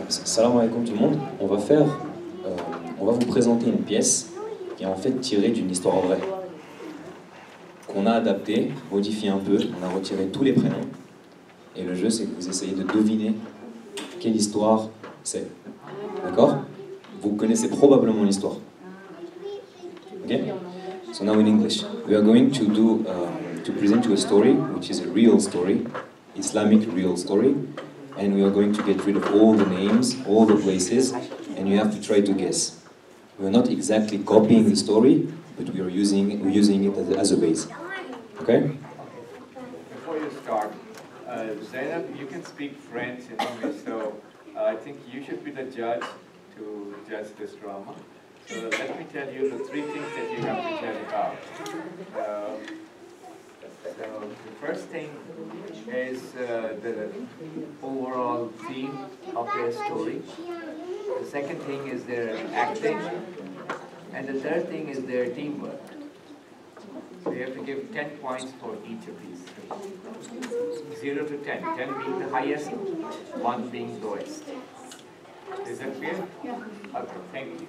Salam alaikum tout le monde. On va vous présenter une pièce qui est en fait tirée d'une histoire vraie, qu'on a adaptée, modifiée un peu, on a retiré tous les prénoms. Et le jeu, c'est que vous essayez de deviner quelle histoire c'est. D'accord? Vous connaissez probablement l'histoire. Ok? So now in English, we are going to present you a story, which is a real story, Islamic real story, and we are going to get rid of all the names, all the places, and you have to try to guess. We are not exactly copying the story, but we're using it as a base. Okay? Before you start, Zainab, you can speak French and English, so I think you should be the judge to judge this drama. So let me tell you the three things that you have to tell about. So the first thing is the overall theme of their story. The second thing is their acting. And the third thing is their teamwork. So you have to give 10 points for each of these three. 0 to 10. 10 being the highest, 1 being lowest. Is that clear? Yeah. Okay, thank you.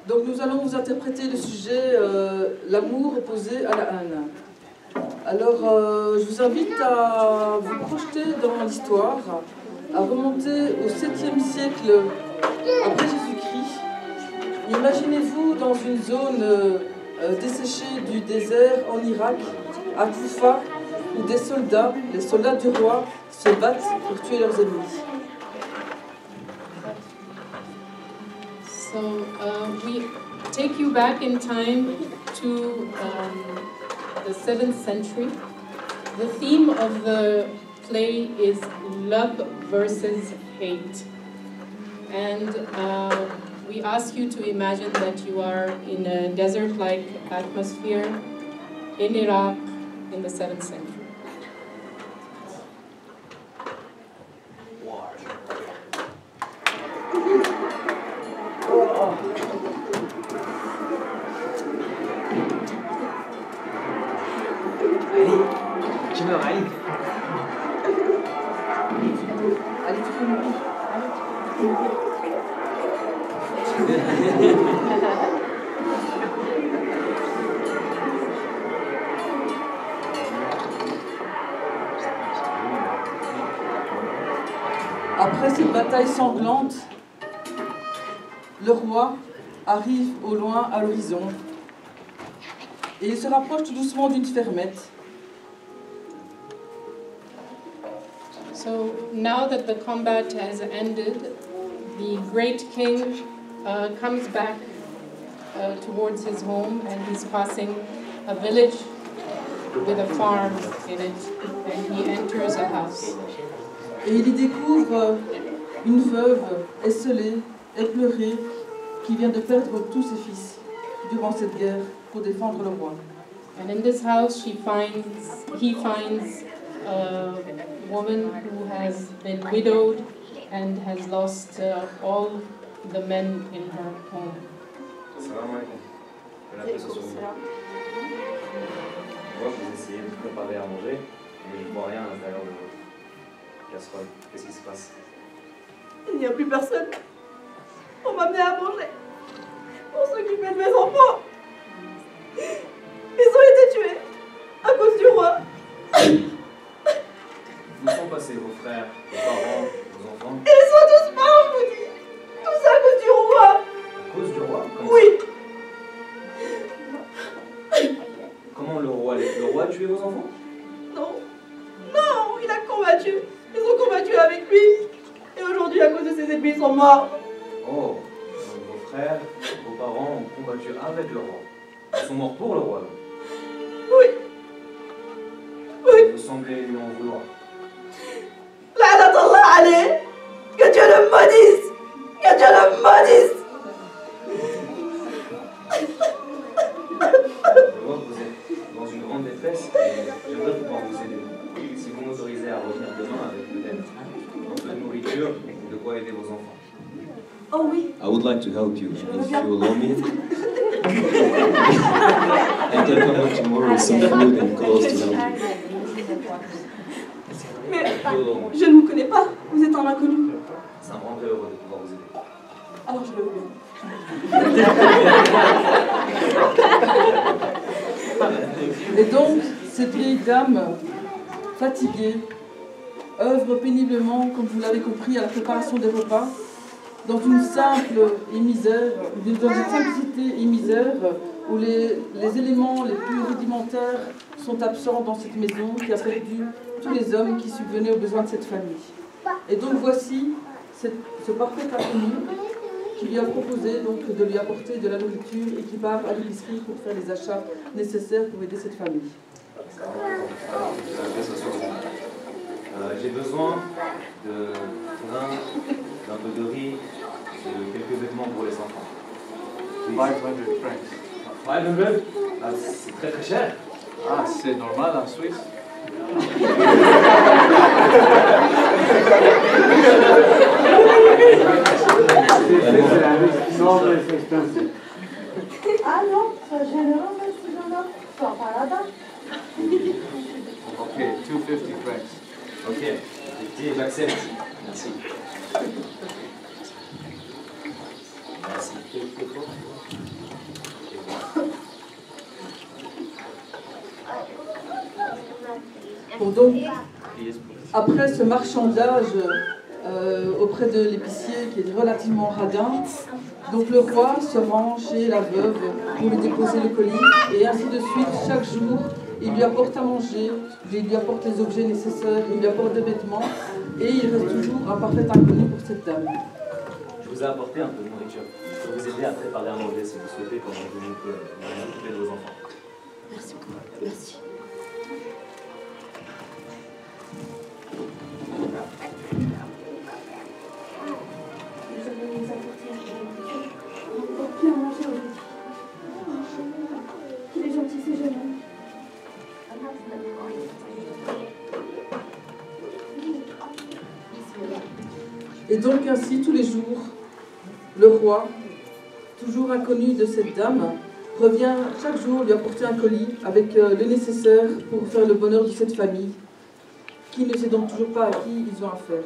Donc nous allons vous interpréter le sujet l'amour opposé à la haine. Alors je vous invite à vous projeter dans l'histoire, à remonter au 7e siècle après Jésus-Christ. Imaginez-vous dans une zone desséchée du désert en Irak, à Koufa, où des soldats, les soldats du roi, se battent pour tuer leurs ennemis. So we take you back in time to the 7th century. The theme of the play is love versus hate. And we ask you to imagine that you are in a desert-like atmosphere in Iraq in the 7th century. Après cette bataille sanglante, le roi arrive au loin à l'horizon et il se rapproche tout doucement d'une fermette. So now that the combat has ended, the great king comes back towards his home, and he's passing a village with a farm in it, and he enters a house. Et il y découvre une veuve esseulée, éplorée, qui vient de perdre tous ses fils durant cette guerre pour défendre le roi. And in this house he finds a woman who has been widowed and has lost all the men in her home. Salam alaikum. Bon appétit sur vous. Je vois que vous essayez de préparer à manger, mais je ne vois rien à l'intérieur de votre casserole. Qu'est-ce qui se passe? Il n'y a plus personne. On m'a amené à manger pour s'occuper de mes enfants. Ils ont été tués à cause du roi. Où sont passés vos frères, vos parents, vos enfants? Ils sont tous morts, je vous dis. Tout ça à cause du roi. À cause du roi? Oui. Comment le roi a tué vos enfants? Non. Non, il a combattu. Ils ont combattu avec lui. Et aujourd'hui, à cause de ses ennemis, ils sont morts. Oh, donc vos frères, vos parents ont combattu avec le roi. Ils sont morts pour le roi. Oui. Oui. Vous semblez lui en vouloir. La'natullah alayh. Que Dieu le maudisse. Que Dieu le maudisse. Je vois que vous êtes dans une grande détresse et j'aimerais pouvoir vous aider. Si vous m'autorisez à revenir demain avec peut-être un peu de nourriture. sûr de quoi aider vos enfants. Oh oui. I would like to help you, and if you allow me, I can come back tomorrow with some food and clothes to help you. Mais je ne vous connais pas, vous êtes un inconnu. Ça me rendrait heureux de pouvoir vous aider. Alors je le veux bien. Et donc, cette vieille dame, fatiguée, œuvre péniblement, comme vous l'avez compris, à la préparation des repas, dans une simple et misère, dans une simplicité et misère, où les éléments les plus rudimentaires sont absents dans cette maison qui a perdu tous les hommes qui subvenaient aux besoins de cette famille. Et donc voici ce parfait inconnu qui lui a proposé donc de lui apporter de la nourriture et qui part à l'épicerie pour faire les achats nécessaires pour aider cette famille. J'ai besoin de vin, d'un peu de riz, de quelques vêtements pour les enfants. 500 francs. 500? Ah, c'est très très cher. Ah, c'est normal en Suisse. Ah non, c'est généreux, mais c'est généreux. Pas là. Ok, 250 francs. Ok, j'accepte. Merci. Merci. Bon, donc, après ce marchandage auprès de l'épicier qui est relativement radin, donc le roi se rend chez la veuve pour lui déposer le colis et ainsi de suite. Chaque jour, il lui apporte à manger, il lui apporte les objets nécessaires, il lui apporte des vêtements et il reste toujours un parfait inconnu pour cette dame. Je vous ai apporté un peu de nourriture. Je peux vous aider à préparer à manger si vous souhaitez pendant que vous vous occupez de vos enfants. Merci beaucoup. Merci. Vous allez nous apporter un peu de nourriture. On va bien manger aujourd'hui. Il est gentil, c'est jeune homme. Et donc ainsi, tous les jours, le roi, toujours inconnu de cette dame, revient chaque jour lui apporter un colis avec le nécessaire pour faire le bonheur de cette famille, qui ne sait donc toujours pas à qui ils ont affaire.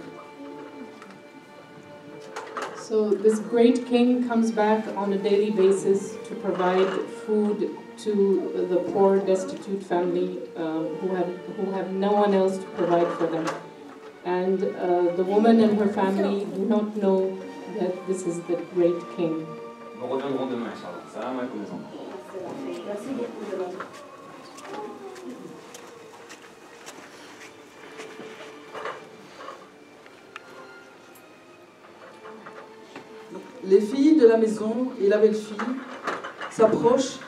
So this great king comes back on a daily basis to provide food to the poor, destitute family who have no one else to provide for them. And the woman and her family do not know that this is the great king. Nous reviendrons demain, Inch'Allah. Salam alaikum les enfants. Merci beaucoup de l'ordre. Les filles de la maison et la belle-fille s'approchent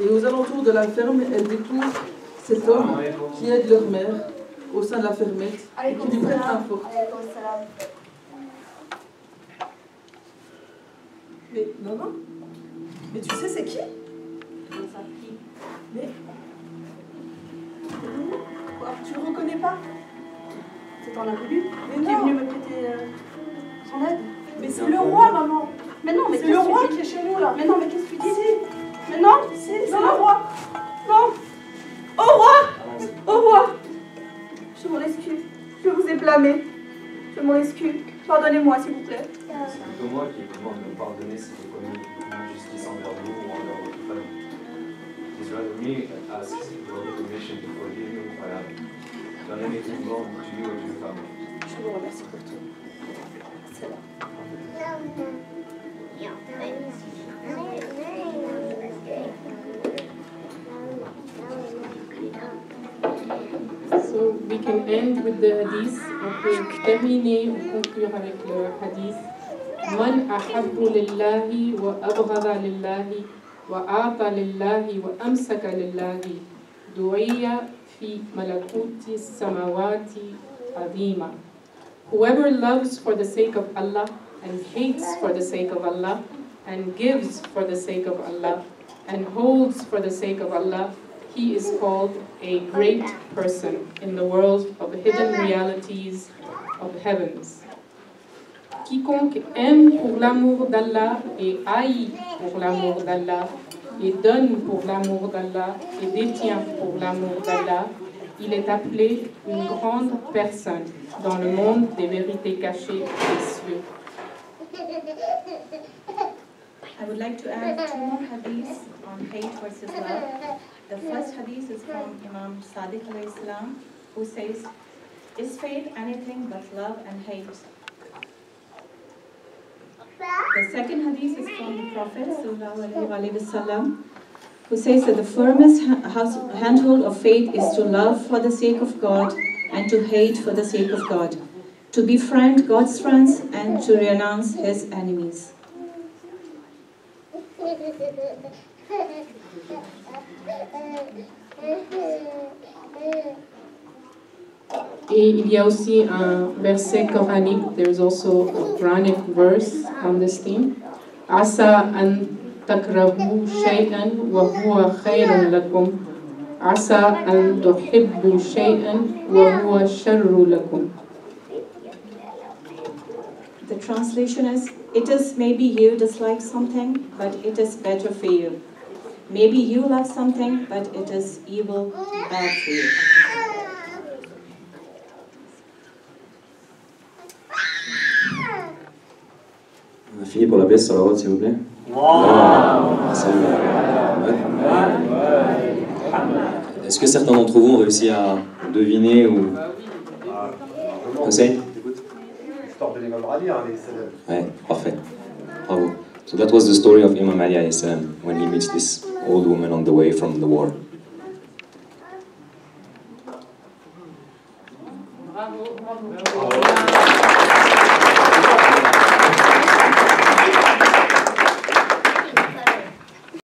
et aux alentours de la ferme, elles découvrent cet homme qui aide leur mère au sein de la fermette et qui lui prête main forte. Mais maman, mais tu sais c'est qui? Mais quoi, tu le reconnais pas? C'est un inconnu qui est venu me prêter son aide. Mais c'est le roi, maman. Mais non, mais c'est le roi qui est chez nous là. Mais non, mais qu'est-ce que tu dis? Mais non, c'est le roi. Non. Au roi. Au roi. Je m'en excuse. Je vous ai blâmé. Je m'en excuse. Pardonnez-moi, s'il vous plaît. C'est plutôt moi qui vous demande de me pardonner si j'ai commis une injustice envers vous ou envers votre famille. It's rather me asks for permission to forgive you if I have done anything wrong to you or to your family. Je vous remercie pour tout. C'est là. So we can end with the hadith. On peut terminer ou conclure avec le hadith. Man ahabbu lillahi wa abghada lillahi wa a'ta lillahi wa amsaka lillahi du'iya fi malakuti samawati adima. Whoever loves for the sake of Allah and hates for the sake of Allah and gives for the sake of Allah and holds for the sake of Allah, he is called a great person in the world of hidden realities of heavens. Quiconque aime pour l'amour d'Allah et haït pour l'amour d'Allah et donne pour l'amour d'Allah et détient pour l'amour d'Allah, il est appelé une grande personne dans le monde des vérités cachées des cieux. I would like to add 2 more hadiths on hate versus love. The first hadith is from Imam Sadiq alayhi salam, who says, "Is faith anything but love and hate?" The second hadith is from the Prophet sallallahu alaihi wasallam, who says that the firmest handhold of faith is to love for the sake of God and to hate for the sake of God, to befriend God's friends and to renounce His enemies. Et il y a aussi un verset coranique, there's also a Quranic verse on this theme. Asa an takrahu shay'an wa huwa khayrun lakum. Asa an tuhibbu shay'an wa huwa sharru lakum. The translation is, it is maybe you dislike something, but it is better for you. Maybe you love something, but it is evil, bad for you. On a fini pour la pièce sur la route, s'il vous plaît. Est-ce que certains d'entre vous ont réussi à deviner ou... Hussein? Ouais, parfait. Bravo. So that was the story of Imam Ali alayhi salam when he meets this old woman on the way from the war. Bravo, bravo.